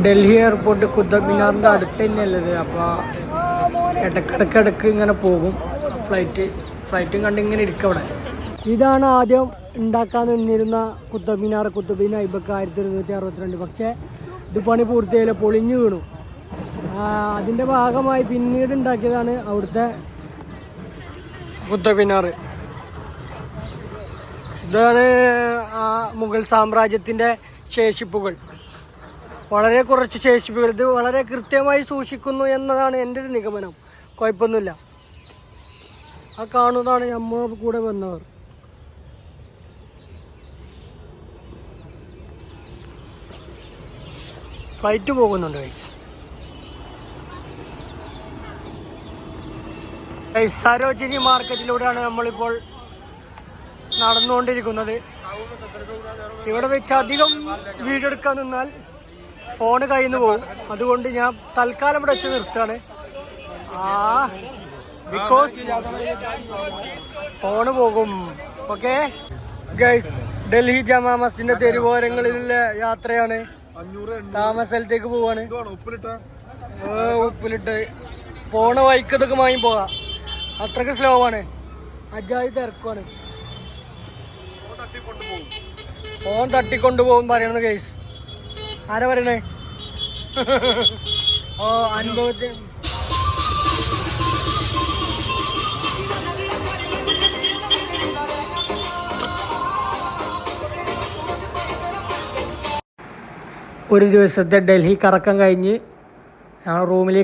Delhi airport Qutub മിനാറിൻ്റെ അടുത്ത് തന്നെയല്ലത്. അപ്പോൾ ഇടക്കിടക്ക് ഇങ്ങനെ പോകും ഫ്ലൈറ്റും കണ്ട് ഇങ്ങനെ ഇരിക്കും അവിടെ. ഇതാണ് ആദ്യം ഉണ്ടാക്കാൻ നിന്നിരുന്ന കുത്തബ് മിനാർ ഐബക്ക് 1262. പക്ഷേ ഇത് പണി പൂർത്തിയായില്ല, പൊളിഞ്ഞു വീണു. അതിൻ്റെ ഭാഗമായി പിന്നീട് ഉണ്ടാക്കിയതാണ് അവിടുത്തെ കുത്തബ് മിനാർ. ഇതാണ് ആ മുഗൾ സാമ്രാജ്യത്തിൻ്റെ ശേഷിപ്പുകൾ. വളരെ കുറച്ച് ശേഷിപ്പുകൾ. ഇത് വളരെ കൃത്യമായി സൂക്ഷിക്കുന്നു എന്നതാണ് എൻ്റെ ഒരു നിഗമനം. കുഴപ്പമൊന്നുമില്ല. ആ കാണുന്നതാണ് നമ്മുടെ കൂടെ വന്നവർ. ഫ്ലൈറ്റ് പോകുന്നുണ്ട്. സരോജിനി മാർക്കറ്റിലൂടെയാണ് നമ്മളിപ്പോൾ നടന്നുകൊണ്ടിരിക്കുന്നത്. ഇവിടെ വെച്ച് അധികം വീഡിയോ എടുക്കാൻ നിന്നാൽ ഫോണ് കയ്യിൽ നിന്ന് പോകും. അതുകൊണ്ട് ഞാൻ തൽക്കാലം ഇവിടെ വെച്ച് നിർത്തുകയാണ്. ബിക്കോസ് ഫോണ് പോകും. ഓക്കെ ഗൈസ്, ഡൽഹി ജമാ മസ്ജിദിന്റെ തെരുവോരങ്ങളിലെ യാത്രയാണ്. താമസ സ്ഥലത്തേക്ക് പോവാണ്. ഉപ്പിലിട്ട് പോണ വൈക്കത്തൊക്കെ വാങ്ങി പോകാം. അത്രക്ക് സ്ലോ ആണ്. അജാതി തിരക്കുവാണ്. ഫോൺ തട്ടിക്കൊണ്ടുപോകും പറയണത് ഗൈസ്. ആരാ പറയണേ? അനുഭവത്തിൽ ഒരു ദിവസത്തെ ഡൽഹി കറക്കം കഴിഞ്ഞ് ഞങ്ങൾ റൂമിലേക്ക്